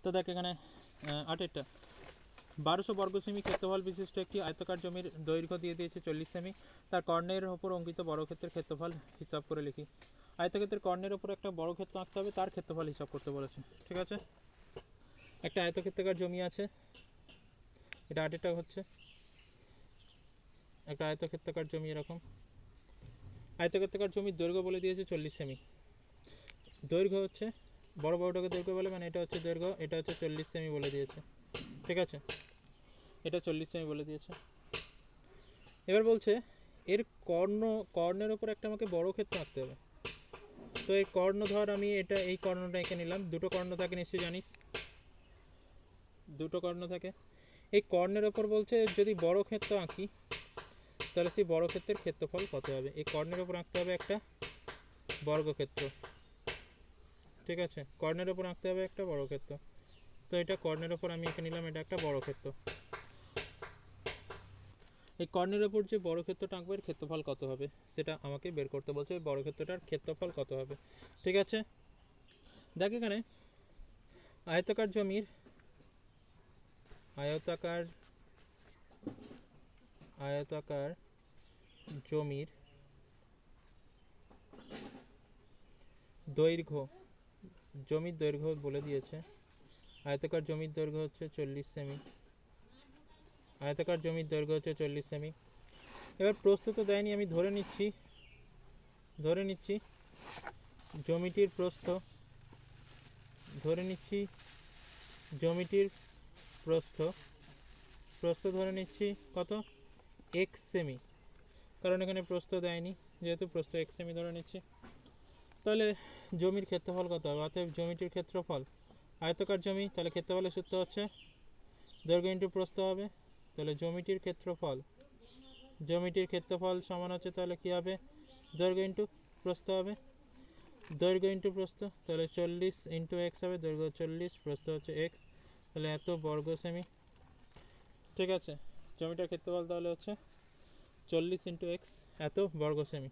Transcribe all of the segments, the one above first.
তো দেখ এখানে 8টা 1200 বর্গ সেমি ক্ষেত্রফল বিশিষ্ট একটি আয়তাকার জমির দৈর্ঘ্য দিয়ে দিয়েছে 40 সেমি। তার কর্ণের ওপর অঙ্কিত বর্গক্ষেত্রের ক্ষেত্রফল হিসাব করে লিখি। আয়তক্ষেত্রের কর্ণের ওপর একটা বর্গক্ষেত্র আঁকতে হবে, তার ক্ষেত্রফল হিসাব করতে বলেছে। ঠিক আছে, একটা আয়তক্ষেত্রাকার জমি আছে, এটা 8টা হচ্ছে একটা আয়তক্ষেত্রাকার জমি। এরকম আয়তক্ষেত্রাকার জমির দৈর্ঘ্য বলে দিয়েছে 40 সেমি। দৈর্ঘ্য হচ্ছে বড় বড়টাকে দৈর্ঘ্য বলে, মানে এটা হচ্ছে দৈর্ঘ্য, এটা হচ্ছে 40 সেমি বলে দিয়েছে। ঠিক আছে, এটা 40 সেমি বলে দিয়েছে। এবার বলছে এর কর্ণের ওপর একটা আমাকে বড় ক্ষেত্র আঁকতে হবে। তো এই কর্ণ ধর আমি এটা এই কর্ণটা এঁকে নিলাম, দুটো কর্ণ থাকে নিশ্চয়ই জানিস, দুটো কর্ণ থাকে। এই কর্ণের ওপর বলছে যদি বড় ক্ষেত্র আঁকি তাহলে সেই বড় ক্ষেত্রের ক্ষেত্রফল কত হবে। এই কর্ণের ওপর আঁকতে হবে একটা বর্গক্ষেত্র। ঠিক আছে, কর্ণের ওপর আঁকতে হবে একটা বর্গক্ষেত্র। তো এটা কর্ণের ওপর আমি এঁকে নিলাম, এটা একটা বর্গক্ষেত্র। এই কর্ণের ওপর যে বর্গক্ষেত্রটা আঁকবো এর ক্ষেত্রফল কত হবে সেটা আমাকে বের করতে বলছে। ওই বর্গক্ষেত্রটার ক্ষেত্রফল কত হবে। ঠিক আছে, দেখ এখানে আয়তাকার জমির দৈর্ঘ্য, জমির দৈর্ঘ্য বলে দিয়েছে। আয়তাকার জমির দৈর্ঘ্য হচ্ছে 40 সেমি। আয়তাকার জমির দৈর্ঘ্য হচ্ছে 40 সেমি। এবার প্রস্থ তো দেয়নি, আমি ধরে নিচ্ছি জমিটির প্রস্থ, প্রস্থ ধরে নিচ্ছি কত, x সেমি, কারণ এখানে প্রস্থ দেয়নি, যেহেতু প্রস্থ x সেমি ধরে নিচ্ছি। তাহলে জমির ক্ষেত্রফল কত হবে, অতএব জমিটির ক্ষেত্রফল, আয়তাকার জমি, তাহলে ক্ষেত্রফলের সূত্র হচ্ছে দৈর্ঘ্য ইন্টু প্রস্থ হবে। তাহলে জমিটির ক্ষেত্রফল সমান হচ্ছে, তাহলে কি হবে, দৈর্ঘ্য ইন্টু প্রস্থ হবে, দৈর্ঘ্য ইন্টু প্রস্থ, তাহলে 40 ইন্টু x হবে, দৈর্ঘ্য 40, প্রস্থ হচ্ছে x, তাহলে এত বর্গ সেমি। ঠিক আছে, জমিটার ক্ষেত্রফল তাহলে হচ্ছে 40 ইন্টু x, এত বর্গ সেমি।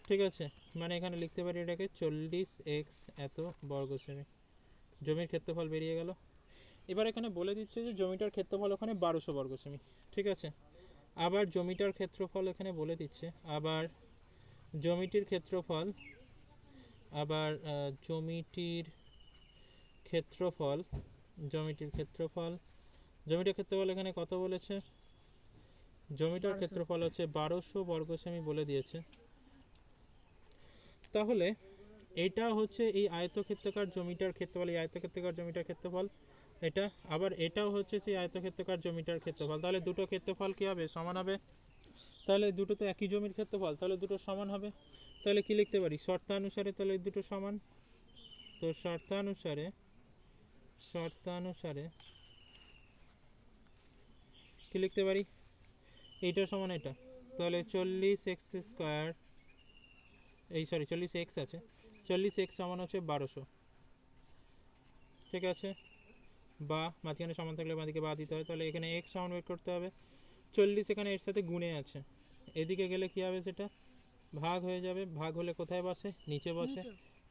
ঠিক আছে, মানে এখানে লিখতে পারি এটাকে 40x এত বর্গ সেমি। জমির ক্ষেত্রফল বেরিয়ে গেল। এবার এখানে বলে দিচ্ছে যে জমিটার ক্ষেত্রফল ওখানে 1200 বর্গ সেমি। ঠিক আছে, আবার জমিটার ক্ষেত্রফল এখানে বলে দিচ্ছে, আবার জমিটির ক্ষেত্রফল এখানে কত বলেছে, জমিটার ক্ষেত্রফল হচ্ছে 1200 বর্গ সেমি বলে দিয়েছে। তাহলে এটা হচ্ছে এই আয়তক্ষেত্রাকার জমিটার ক্ষেত্রফল, এই আয়তক্ষেত্রাকার জমিটার ক্ষেত্রফল এটা, আবার এটাও হচ্ছে সেই আয়তক্ষেত্রাকার জমিটার ক্ষেত্রফল। তাহলে দুটো ক্ষেত্রফল কি হবে, সমান হবে। তাহলে দুটো তো একই জমির ক্ষেত্রফল, তাহলে দুটো সমান হবে। তাহলে কি লিখতে পারি, শর্তানুসারে তাহলে দুটো সমান। তো শর্তানুসারে কি লিখতে পারি, এইটা সমান এটা, তাহলে 40x স্কোয়ার, 40x আছে, 40x সমান হচ্ছে 1200। ঠিক আছে, বা মাঝখানে সমান থাকলে বাঁদিকে বা দিতে হয়, তাহলে এখানে x সমান বের করতে হবে। 40 এখানে এর সাথে গুণে আছে, এদিকে গেলে কি হবে, সেটা ভাগ হয়ে যাবে। ভাগ হলে কোথায় বসে, নিচে বসে,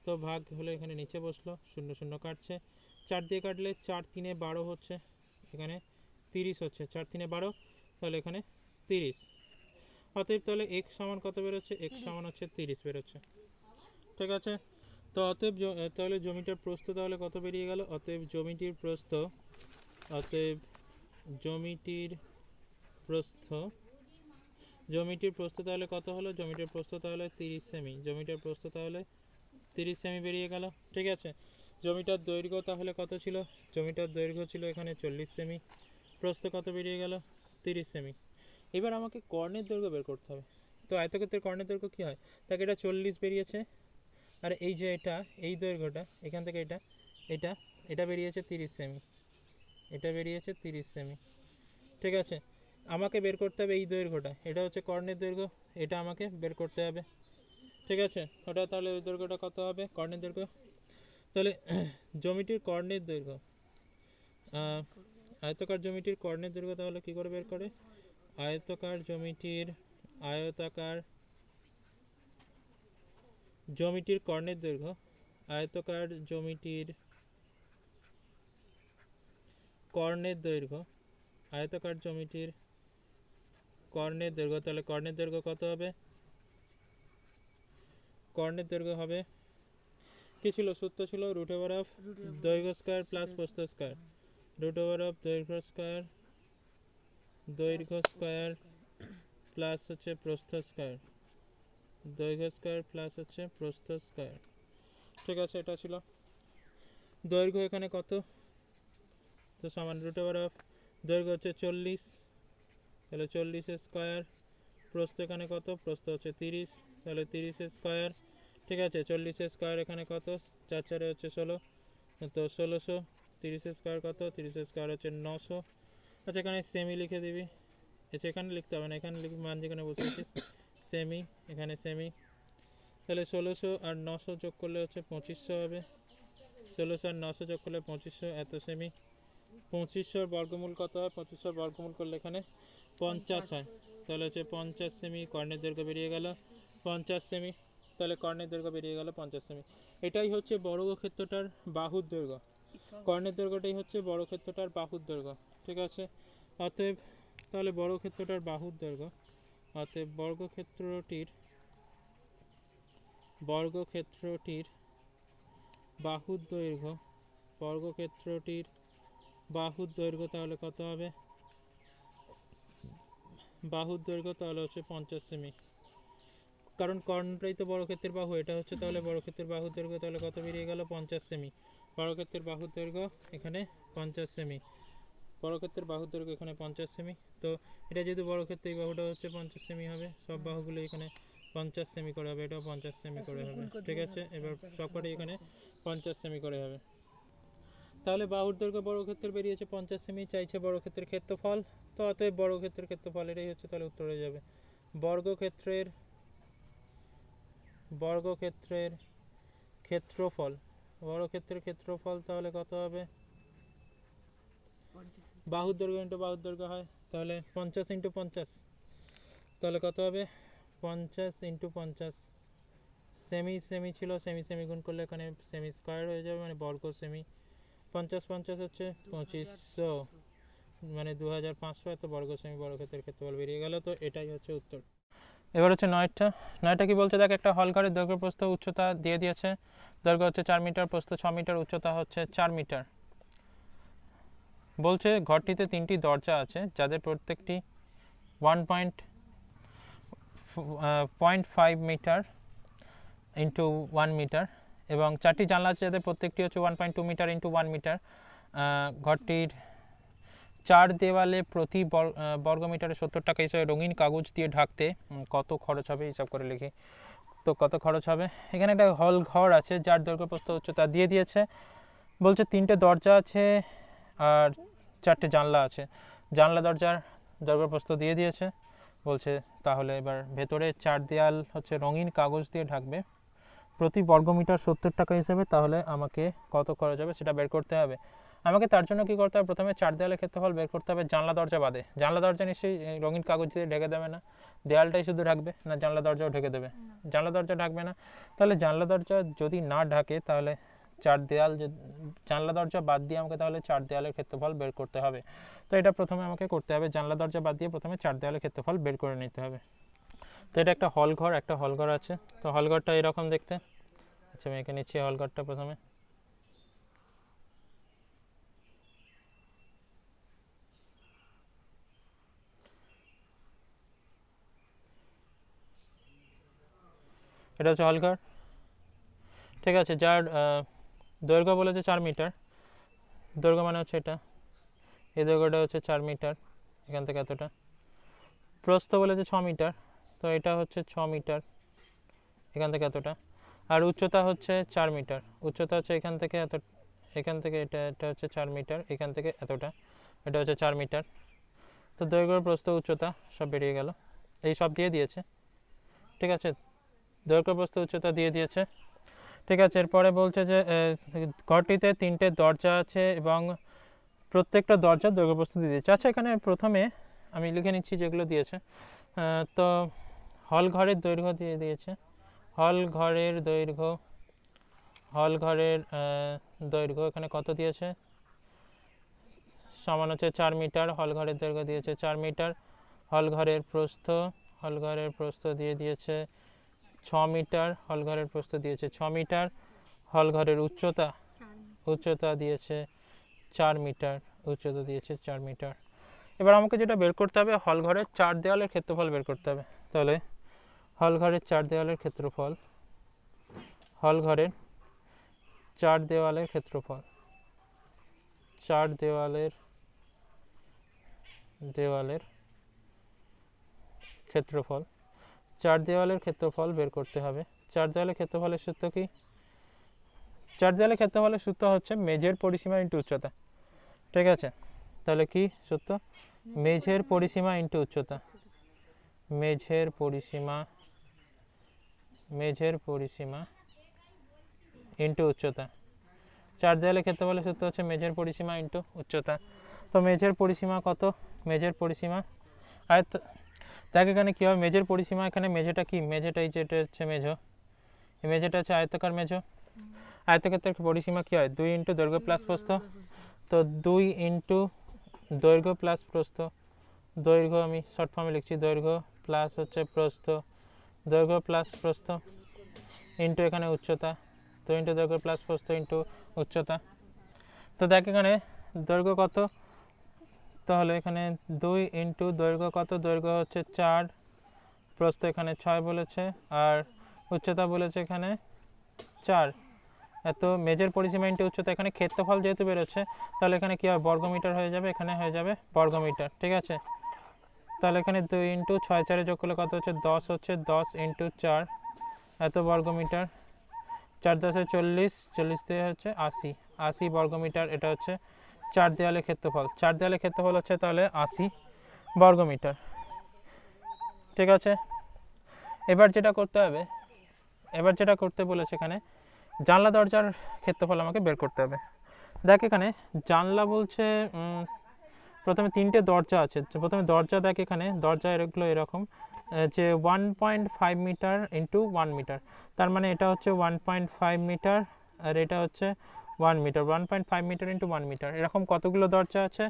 তো ভাগ হলে এখানে নিচে বসলো, শূন্য শূন্য কাটছে, 4 দিয়ে কাটলে 4 3 12 হচ্ছে, এখানে 30 হচ্ছে, 4 3 12, তাহলে এখানে 30। অতএব তাহলে x সমান কত বেরোচ্ছে, x সমান হচ্ছে 30 বেরোচ্ছে। ঠিক আছে, তো অতএব তাহলে জমিটার প্রস্থ তাহলে কত বেরিয়ে গেল, অতএব জমিটির প্রস্থ তাহলে কত হলো, জমিটির প্রস্থ তাহলে 30 সেমি, জমিটার প্রস্থ তাহলে 30 সেমি বেরিয়ে গেল। ঠিক আছে, জমিটার দৈর্ঘ্য তাহলে কত ছিল, জমিটার দৈর্ঘ্য ছিল এখানে 40 সেমি, প্রস্থ কত বেরিয়ে গেল, 30 সেমি। এবার আমাকে কর্ণের দৈর্ঘ্য বের করতে হবে। তো আয়তক্ষেত্রের কর্ণের দৈর্ঘ্য কী হয়, তাকে এটা 40 বেরিয়েছে, আর এই যে এটা, এই দৈর্ঘ্যটা এখান থেকে এটা বেরিয়েছে 30 সেমি, এটা বেরিয়েছে 30 সেমি। ঠিক আছে, আমাকে বের করতে হবে এই দৈর্ঘ্যটা, এটা হচ্ছে কর্ণের দৈর্ঘ্য, এটা আমাকে বের করতে হবে। ঠিক আছে, ওটা তাহলে ওই দৈর্ঘ্যটা কত হবে, কর্ণের দৈর্ঘ্য, তাহলে জমিটির কর্ণের দৈর্ঘ্য, আয়তাকার জমিটির কর্ণের দৈর্ঘ্য তাহলে কী করে বের করে, আয়তাকার জমিটির কর্ণের দৈর্ঘ্য, আয়তাকার জমিটির কর্ণের দৈর্ঘ্য, আয়তাকার জমিটির কর্ণের দৈর্ঘ্য, তাহলে কর্ণের দৈর্ঘ্য কত হবে? কর্ণের দৈর্ঘ্য হবে কি ছিল? সূত্র ছিল রুট ওভার অফ দৈর্ঘ্য স্কয়ার প্লাস প্রস্থ স্কয়ার, রুট ওভার অফ দৈর্ঘ্য স্কয়ার প্লাস হচ্ছে প্রস্থ স্কয়ার, দৈর্ঘ্য স্কয়ার প্লাস হচ্ছে প্রস্থ স্কয়ার। ঠিক আছে, এটা ছিল দৈর্ঘ্য। এখানে কত? তো সমান রুট ওভার অফ দৈর্ঘ্য হচ্ছে 40, তাহলে 40 স্কয়ার, প্রস্থ এখানে কত? প্রস্থ হচ্ছে 30, তাহলে 30 স্কয়ার। ঠিক আছে, 40 স্কয়ার এখানে কত? 4 4 হচ্ছে 16, তো 1600। 30 স্কয়ার কত? 30 স্কয়ার হচ্ছে 900। আচ্ছা, এখানে সেমি লিখে দিবি। আচ্ছা, এখানে লিখতে হবে না, এখানে লিখবি মান যেখানে বসেছিস সেমি, এখানে সেমি। তাহলে 1600 আর 900 যোগ করলে হচ্ছে 2500 হবে। 1600 আর 900 যোগ করলে 2500, এত সেমি। 2500 বর্গমূল কত হয়? 2500 বর্গমূল করলে এখানে 50 হয়, তাহলে হচ্ছে 50 সেমি। কর্ণের দৈর্ঘ্য বেরিয়ে গেল 50 সেমি, তাহলে কর্ণের দৈর্ঘ্য বেরিয়ে গেল 50 সেমি। এটাই হচ্ছে বর্গক্ষেত্রটার বাহুর দৈর্ঘ্য। কর্ণের দৈর্ঘ্যটাই হচ্ছে বর্গক্ষেত্রটার বাহুর দৈর্ঘ্য। ঠিক আছে, অতএব তাহলে বর্গক্ষেত্রটার বাহুর দৈর্ঘ্য, অতএব বর্গক্ষেত্রটির বাহুর দৈর্ঘ্য, বর্গক্ষেত্রটির বাহুর দৈর্ঘ্য তাহলে কত হবে? বাহুর দৈর্ঘ্য তাহলে হচ্ছে 50 সেমি, কারণ কর্ণটাই তো বর্গক্ষেত্রের বাহু। এটা হচ্ছে তাহলে বর্গক্ষেত্রের বাহুর দৈর্ঘ্য, তাহলে কত বেরিয়ে গেল? 50 সেমি। বর্গক্ষেত্রের বাহুর দৈর্ঘ্য এখানে 50 সেমি, বর্গক্ষেত্রের বাহুর দৈর্ঘ্য এখানে 50 সেমি। তো এটা যেহেতু বর্গক্ষেত্র, এই বাহুটা হচ্ছে 50 সেমি হবে, সব বাহুগুলো এখানে 50 সেমি করে হবে, এটাও 50 সেমি করে হবে। ঠিক আছে, এবার সবকটাই এখানে 50 সেমি করে হবে। তাহলে বাহুর দৈর্ঘ্য বর্গক্ষেত্রের বেরিয়েছে 50 সেমি, চাইছে বর্গক্ষেত্রের ক্ষেত্রফল। তো অতএব বর্গক্ষেত্রের ক্ষেত্রফল, এটাই হচ্ছে তাহলে উত্তর হয়ে যাবে। বর্গক্ষেত্রের ক্ষেত্রফল, বর্গক্ষেত্রের ক্ষেত্রফল তাহলে কত হবে? বাহুর দৈর্ঘ্য ইন্টু বাহুর দৈর্ঘ্য হয়, তাহলে 50 ইন্টু 50, তাহলে কত হবে? 50 ইন্টু 50। সেমি সেমি ছিল, সেমি সেমি গুণ করলে এখানে সেমি স্কয়ার হয়ে যাবে, মানে বর্গ সেমি। 50 50 হচ্ছে 2500, মানে 2500, এত বর্গ সেমি বর্গক্ষেত্রের ক্ষেত্রফল বেরিয়ে গেল। তো এটাই হচ্ছে উত্তর। এবার হচ্ছে নয়টা কি বলছে? দেখ, একটা হল ঘরের দৈর্ঘ্য প্রস্থ উচ্চতা দিয়ে দিয়েছে। দৈর্ঘ্য হচ্ছে 4 মিটার, প্রস্থ 6 মিটার, উচ্চতা হচ্ছে 4 মিটার। বলছে ঘরটিতে 3টি দরজা আছে, যাদের প্রত্যেকটি 1.5 মিটার ইন্টু 1 মিটার, এবং 4টি জানলা আছে, যাদের প্রত্যেকটি হচ্ছে 1.2 মিটার ইন্টু 1 মিটার। ঘরটির 4 দেওয়ালে প্রতি বর্গমিটারে 70 টাকা হিসাবে রঙিন কাগজ দিয়ে ঢাকতে কত খরচ হবে? হিসাব করে লিখি। তো কত খরচ হবে? এখানে একটা হল ঘর আছে, যার দৈর্ঘ্য প্রস্থ উচ্চতা দিয়ে দিয়েছে। বলছে 3টে দরজা আছে আর 4টে জানলা আছে। জানলা দরজার দৈর্ঘ্য প্রস্থ দিয়ে দিয়েছে। বলছে তাহলে এবার ভেতরে 4 দেয়াল হচ্ছে রঙিন কাগজ দিয়ে ঢাকবে প্রতি বর্গমিটার 70 টাকা হিসেবে, তাহলে আমাকে কত খরচ হবে সেটা বের করতে হবে। আমাকে তার জন্য কী করতে হবে? প্রথমে 4 দেয়ালের ক্ষেত্রফল বের করতে হবে জানলা দরজা বাদে। জানলা দরজা নিশ্চয়ই রঙিন কাগজ দিয়ে ঢেকে দেবে না, দেয়ালটাই শুধু ঢাকবে, না জানলা দরজাও ঢেকে দেবে? জানলা দরজা ঢাকবে না। তাহলে জানলা দরজা যদি না ঢাকে, তাহলে 4 দেয়াল, জানলা দরজা বাদ দিয়ে আমাকে তাহলে 4 দেয়ালের ক্ষেত্রফল বের করতে হবে। তো এটা প্রথমে আমাকে করতে হবে, জানলা দরজা বাদ দিয়ে প্রথমে 4 দেয়ালের ক্ষেত্রফল বের করে নিতে হবে। তো এটা একটা হল ঘর আছে। তো হল ঘরটা এরকম দেখতে। আচ্ছা, আমি এঁকে নিচ্ছি হল ঘরটা প্রথমে। এটা হচ্ছে হল ঘর। ঠিক আছে, যার দৈর্ঘ্য বলেছে 4 মিটার। দৈর্ঘ্য মানে হচ্ছে এটা, এই দৈর্ঘ্যটা হচ্ছে 4 মিটার, এখান থেকে এতটা। প্রস্থ বলেছে 6 মিটার, তো এটা হচ্ছে 6 মিটার, এখান থেকে এতটা। আর উচ্চতা হচ্ছে 4 মিটার, উচ্চতা হচ্ছে এখান থেকে এত, এখান থেকে এটা হচ্ছে 4 মিটার, এখান থেকে এতটা, এটা হচ্ছে 4 মিটার। তো দৈর্ঘ্য, প্রস্থ, উচ্চতা সব বেরিয়ে গেল, এই সব দিয়ে দিয়েছে। ঠিক আছে, দৈর্ঘ্য, প্রস্থ, উচ্চতা দিয়ে দিয়েছে। ঠিক আছে, এরপরে বলছে যে ঘরটিতে 3টে দরজা আছে এবং প্রত্যেকটা দরজার দৈর্ঘ্য প্রস্থ দিয়ে দিয়েছে। আচ্ছা, এখানে প্রথমে আমি লিখে নিচ্ছি যেগুলো দিয়েছে। তো হল ঘরের দৈর্ঘ্য দিয়ে দিয়েছে। হল ঘরের দৈর্ঘ্য এখানে কত দিয়েছে? সমান হচ্ছে 4 মিটার, হল ঘরের দৈর্ঘ্য দিয়েছে 4 মিটার, হল ঘরের প্রস্থ দিয়ে দিয়েছে 6 মিটার, হল ঘরের প্রস্থ দিয়েছে 6 মিটার, হল ঘরের উচ্চতা দিয়েছে 4 মিটার, উচ্চতা দিয়েছে 4 মিটার। এবার আমাকে যেটা বের করতে হবে, হল ঘরের 4 দেওয়ালের ক্ষেত্রফল বের করতে হবে। তাহলে হল ঘরের 4 দেওয়ালের ক্ষেত্রফল, হল ঘরের 4 দেওয়ালের ক্ষেত্রফল, 4 দেওয়ালের ক্ষেত্রফল, 4 দেওয়ালের ক্ষেত্রফল বের করতে হবে। 4 দেওয়ালের ক্ষেত্রফলের সূত্র কি? 4 দেওয়ালের ক্ষেত্রফলের সূত্র হচ্ছে মেঝের পরিসীমা ইনটু উচ্চতা। ঠিক আছে, তাহলে কি সূত্র? মেঝের পরিসীমা ইনটু উচ্চতা, মেঝের পরিসীমা ইনটু উচ্চতা। 4 দেওয়ালের ক্ষেত্রফলের সূত্র হচ্ছে মেঝের পরিসীমা ইনটু উচ্চতা। তো মেঝের পরিসীমা কত? মেঝের পরিসীমা আয়ত, দেখ এখানে কি হবে, মেঝের পরিসীমা, এখানে মেঝেটা কি? মেঝেটা এই যেটা হচ্ছে মেঝো, এই মেঝেটা হচ্ছে আয়তাকার মেঝো। আয়তক্ষেত্রের পরিসীমা কি হয়? 2 ইন্টু দৈর্ঘ্য প্লাস প্রস্থ। তো 2 ইন্টু দৈর্ঘ্য প্লাস প্রস্থ, দৈর্ঘ্য আমি শর্ট ফর্মে লিখছি, দৈর্ঘ্য প্লাস হচ্ছে প্রস্থ, দৈর্ঘ্য প্লাস প্রস্থ ইন্টু এখানে উচ্চতা, 2 ইন্টু দৈর্ঘ্য প্লাস প্রস্থ ইন্টু উচ্চতা। তো দেখ এখানে দৈর্ঘ্য কত, তাহলে এখানে 2 ইন্টু দৈর্ঘ্য কত? দৈর্ঘ্য হচ্ছে 4, প্রস্থ এখানে 6 বলেছে, আর উচ্চতা বলেছে এখানে 4। এত মেঝের পরিসীমা ইন্টু উচ্চতা, এখানে ক্ষেত্রফল যেহেতু বেরোচ্ছে তাহলে এখানে কি হবে? বর্গমিটার হয়ে যাবে, এখানে হয়ে যাবে বর্গমিটার। ঠিক আছে, তাহলে এখানে 2 ইন্টু 6 4 যোগ করলে কত হচ্ছে? 10 হচ্ছে, 10 ইন্টু 4 এত বর্গমিটার, 4 10 40, 40 দিয়ে হচ্ছে 80, 80 বর্গমিটার। এটা হচ্ছে 4 দেওয়ালের ক্ষেত্রফল। 4 দেওয়ালের ক্ষেত্রফল হচ্ছে তাহলে 80 বর্গমিটার। ঠিক আছে, এবার যেটা করতে হবে, এবার যেটা করতে বলেছে এখানে জানলা দরজার ক্ষেত্রফল আমাকে বের করতে হবে। দেখ এখানে জানলা বলছে, প্রথমে 3টে দরজা আছে। প্রথমে দরজা দেখ, এখানে দরজা এগুলো এরকম যে 1.5 মিটার ইন্টু 1 মিটার, তার মানে এটা হচ্ছে 1.5 মিটার আর এটা হচ্ছে 1 মিটার। 1.5 মিটার ইন্টু 1 মিটার, এরকম কতগুলো দরজা আছে?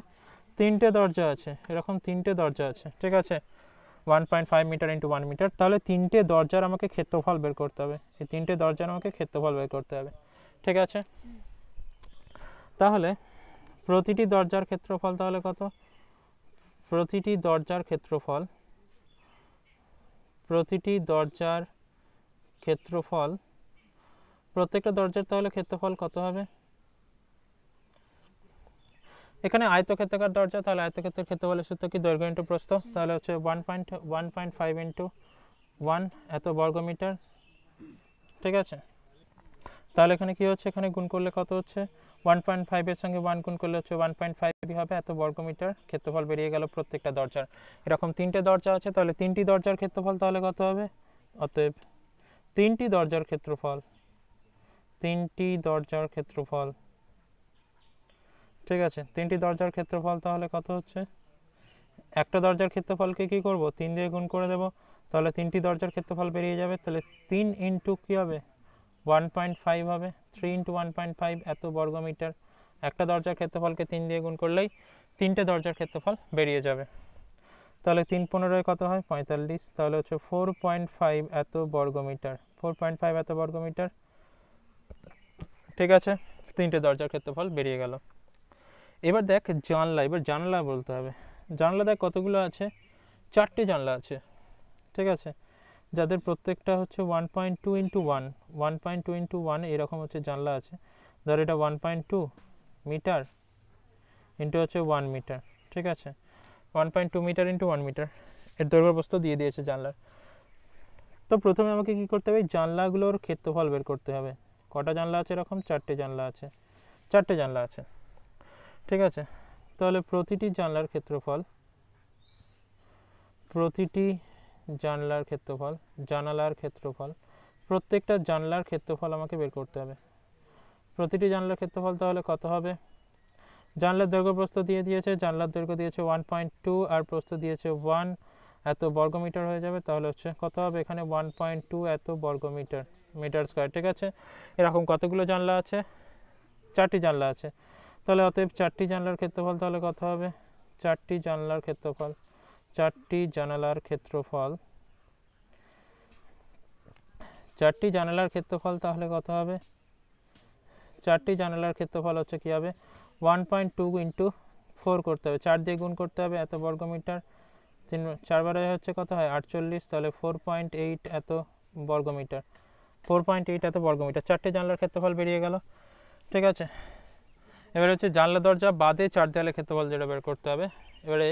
3টে দরজা আছে, এরকম 3টে দরজা আছে। ঠিক আছে, 1.5 মিটার ইন্টু 1 মিটার, তাহলে 3টে দরজার আমাকে ক্ষেত্রফল বের করতে হবে। এই 3টে দরজার আমাকে ক্ষেত্রফল বের করতে হবে। ঠিক আছে, তাহলে প্রতিটি দরজার ক্ষেত্রফল তাহলে কত? প্রতিটি দরজার ক্ষেত্রফল, প্রতিটি দরজার ক্ষেত্রফল, প্রত্যেকটা দরজার তাহলে ক্ষেত্রফল কত হবে? এখানে আয়তক্ষেত্রাকার দরজা, তাহলে আয়তক্ষেত্রের ক্ষেত্রফলের সূত্র কি? দৈর্ঘ্য ইন্টু প্রস্থ, তাহলে হচ্ছে 1.5 ইন্টু 1 এত বর্গমিটার। ঠিক আছে, তাহলে এখানে কি হচ্ছে? এখানে গুণ করলে কত হচ্ছে? 1.5 এর সঙ্গে 1 গুণ করলে হচ্ছে 1.5 হবে, এত বর্গমিটার ক্ষেত্রফল বেরিয়ে গেল প্রত্যেকটা দরজার। এরকম 3টে দরজা আছে, তাহলে 3টি দরজার ক্ষেত্রফল তাহলে কত হবে? অতএব 3টি দরজার ক্ষেত্রফল, 3টি দরজার ক্ষেত্রফল, ঠিক আছে, 3টি দরজার ক্ষেত্রফল তাহলে কত হচ্ছে? একটা দরজার ক্ষেত্রফলকে কি করব? 3 দিয়ে গুণ করে দেব, তাহলে 3টি দরজার ক্ষেত্রফল বেরিয়ে যাবে। তাহলে 3 ইন্টু কী হবে? 1.5 হবে, 3 ইন্টু 1.5 এত বর্গমিটার। একটা দরজার ক্ষেত্রফলকে 3 দিয়ে গুণ করলেই 3টে দরজার ক্ষেত্রফল বেরিয়ে যাবে। তাহলে 3 15 কত হয়? 45, তাহলে হচ্ছে 4.5 এত বর্গমিটার, 4.5 এত বর্গমিটার। ঠিক আছে, 3টে দরজার ক্ষেত্রফল বেরিয়ে গেল। এবার দেখ জানলা, এবার জানলা বলতে হবে। জানলা দেখ কতগুলো আছে? 4টে জানলা আছে। ঠিক আছে, যাদের প্রত্যেকটা হচ্ছে 1.2 ইন্টু 1, 1.2 ইন্টু 1 এরকম হচ্ছে জানলা আছে। ধর এটা 1.2 মিটার ইন্টু হচ্ছে 1 মিটার। ঠিক আছে, 1.2 মিটার ইন্টু 1 মিটার এর দৈর্ঘ্য প্রস্থ দিয়ে দিয়েছে জানলার। তো প্রথমে আমাকে কি করতে হবে? জানলাগুলোর ক্ষেত্রফল বের করতে হবে। কটা জানলা আছে? এরকম 4টে জানলা আছে, 4টে জানলা আছে। ঠিক আছে, তাহলে প্রতিটি জানলার ক্ষেত্রফল, প্রতিটি জানলার ক্ষেত্রফল, জানালার ক্ষেত্রফল, প্রত্যেকটা জানলার ক্ষেত্রফল আমাকে বের করতে হবে। প্রতিটি জানলার ক্ষেত্রফল তাহলে কত হবে? জানলার দৈর্ঘ্য প্রস্থ দিয়ে দিয়েছে, জানলার দৈর্ঘ্য দিয়েছে 1.2 আর প্রস্থ দিয়েছে 1 এত বর্গমিটার হয়ে যাবে। তাহলে হচ্ছে কত হবে? এখানে 1.2 এত বর্গমিটার, মিটার স্কয়ার। ঠিক আছে, এরকম কতগুলো জানলা আছে? 4টি জানলা আছে। তাহলে অতএব 4টি জানলার ক্ষেত্রফল তাহলে কত হবে? 4টি জানলার ক্ষেত্রফল, 4টি জানালার ক্ষেত্রফল, 4টি জানালার ক্ষেত্রফল তাহলে কত হবে? 4টি জানালার ক্ষেত্রফল হচ্ছে কি হবে? 1.2 ইন্টু 4 করতে হবে, 4 দিয়ে গুণ করতে হবে, এত বর্গমিটার, 4 বারে হচ্ছে কত হয়? 48, তাহলে 4.8 এত বর্গমিটার, 4.8 এত বর্গমিটার। 4টি জানলার ক্ষেত্রফল বেরিয়ে গেল। ঠিক আছে, এবার হচ্ছে জানলা দরজা বাদে 4 দেওয়ালের ক্ষেত্রফল যেটা বের করতে হবে। এবারে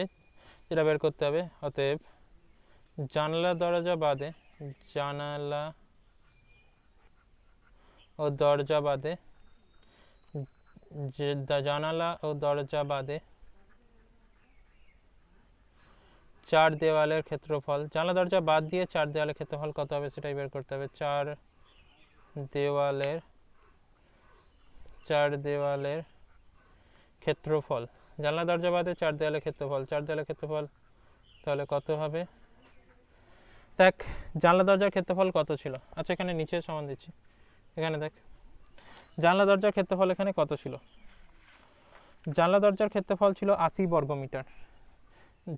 যেটা বের করতে হবে, অতএব জানলা দরজা বাদে, জানালা ও দরজা বাদে, জানালা ও দরজা বাদে 4 দেওয়ালের ক্ষেত্রফল, জানলা দরজা বাদ দিয়ে 4 দেওয়ালের ক্ষেত্রফল কত হবে সেটাই বের করতে হবে। 4 দেওয়ালের ক্ষেত্রফল, জানলা দরজা বাদে 4 দেওয়ালের ক্ষেত্রফল, 4 দেওয়ালের ক্ষেত্রফল তাহলে কত হবে? দেখ জানলা দরজার ক্ষেত্রফল কত ছিল, আচ্ছা এখানে নিচে সমান দিচ্ছি, এখানে দেখ জানলা দরজার ক্ষেত্রফল এখানে কত ছিল? জানলা দরজার ক্ষেত্রফল ছিল 80 বর্গমিটার,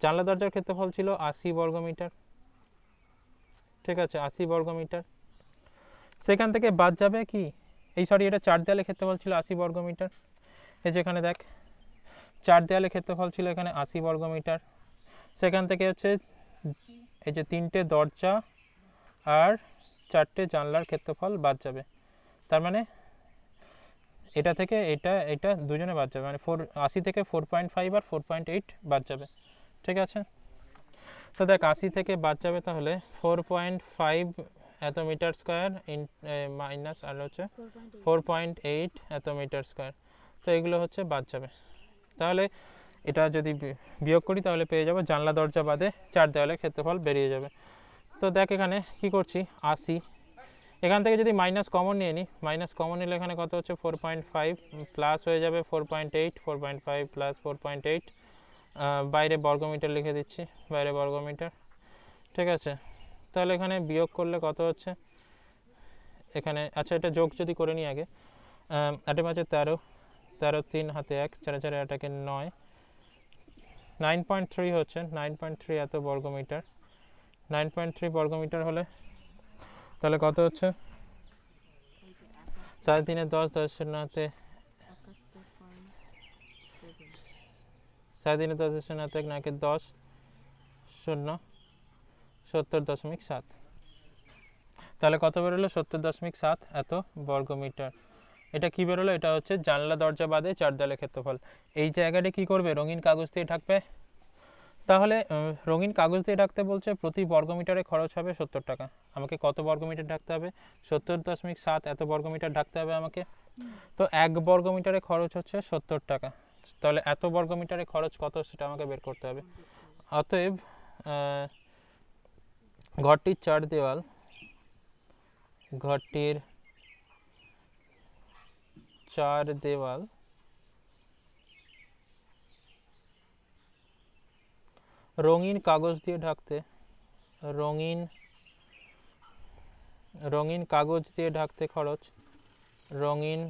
জানলা দরজার ক্ষেত্রফল ছিল 80 বর্গমিটার। ঠিক আছে, 80 বর্গমিটার। সেখান থেকে বাদ যাবে কি, এই সরি এটা 4 দেওয়ালের ক্ষেত্রফল ছিল 80 বর্গমিটার। এই যেখানে দেখ 4 দেওয়ালের ক্ষেত্রফল ছিল এখানে 80 বর্গমিটার। সেখান থেকে হচ্ছে এই যে 3টে দরজা আর 4টে জানলার ক্ষেত্রফল বাদ যাবে, তার মানে এটা থেকে এটা দুজনে বাদ যাবে, মানে 80 থেকে 4.5 আর 4.8 বাদ যাবে। ঠিক আছে, তো দেখ 80 থেকে বাদ যাবে তাহলে 4.5 এত মিটার স্কোয়ার মাইনাস আর হচ্ছে 4.8 এত মিটার স্কোয়ার, তো এগুলো হচ্ছে বাদ যাবে। তাহলে এটা যদি বিয়োগ করি তাহলে পেয়ে যাবো জানলা দরজা বাদে 4 দেওয়ালের ক্ষেত্রফল বেরিয়ে যাবে। তো দেখ এখানে কি করছি, 80, এখান থেকে যদি মাইনাস কমন নিয়ে নিই, মাইনাস কমন নিলে এখানে কত হচ্ছে 4.5 প্লাস হয়ে যাবে 4.8, 4.5 প্লাস 4.8, বাইরে বর্গমিটার লিখে দিচ্ছি, বাইরে বর্গমিটার। ঠিক আছে, তাহলে এখানে বিয়োগ করলে কত হচ্ছে এখানে, আচ্ছা এটা যোগ যদি করে নিই আগে, 8 5 13, 13 3 হাতে 1, 4 4 8 1 9, 9.3 হচ্ছে, 9.3 এত বর্গমিটার, 9.3 বর্গমিটার হলে তাহলে কত হচ্ছে 4 3 10, 10 0 হাতে 4 3 10 0 হাতে 1 9 10 0 70.7, তাহলে কত বেরোলো 70.7 এত বর্গমিটার। এটা কি বেরোলো, এটা হচ্ছে জানলা দরজা বাদে 4 দেওয়ালের ক্ষেত্রফল। এই জায়গাটা কি করবে, রঙিন কাগজ দিয়ে ঢাকবে। তাহলে রঙিন কাগজ দিয়ে ঢাকতে বলছে প্রতি বর্গমিটারে খরচ হবে 70 টাকা। আমাকে কত বর্গমিটার ঢাকতে হবে? 70.7 এত বর্গমিটার ঢাকতে হবে আমাকে। তো 1 বর্গমিটারে খরচ হচ্ছে 70 টাকা, তাহলে এত বর্গমিটারে খরচ কত সেটা আমাকে বের করতে হবে। অতএব ঘরটির 4 দেওয়াল, ঘরটির 4 দেওয়াল রঙিন কাগজ দিয়ে ঢাকতে, রঙিন কাগজ দিয়ে ঢাকতে খরচ, রঙিন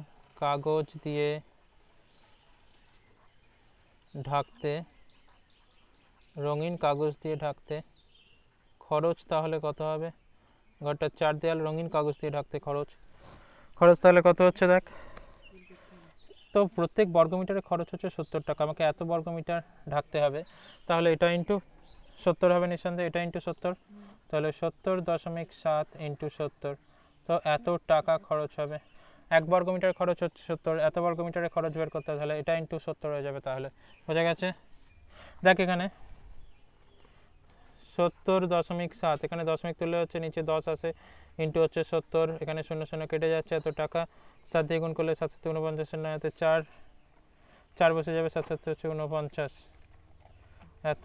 কাগজ দিয়ে ঢাকতে, রঙিন কাগজ দিয়ে ঢাকতে খরচ তাহলে কত হবে? ঘরটার 4 দেওয়াল রঙিন কাগজ দিয়ে ঢাকতে খরচ তাহলে কত হচ্ছে দেখ, তো প্রত্যেক বর্গমিটারে খরচ হচ্ছে 70 টাকা, আমাকে এত বর্গমিটার ঢাকতে হবে, তাহলে এটা ইন্টু 70 হবে নিঃসন্দেহে, এটা ইন্টু 70, তাহলে 70.7 ইন্টু 70, তো এত টাকা খরচ হবে। 1 বর্গমিটার খরচ হচ্ছে 70, এত বর্গমিটারে খরচ বের করতে হবে, তাহলে এটা ইন্টু 70 হয়ে যাবে। তাহলে বোঝা গেছে। দেখ এখানে 70.7, এখানে দশমিক তুললে হচ্ছে নিচে 10 আসে, ইন্টু হচ্ছে 70, এখানে 0 0 কেটে যাচ্ছে, এত টাকা 7 দিয়ে গুণ করলে 7 7 49, না এতে 4 4 বসে যাবে, 7 7 হচ্ছে 49, এত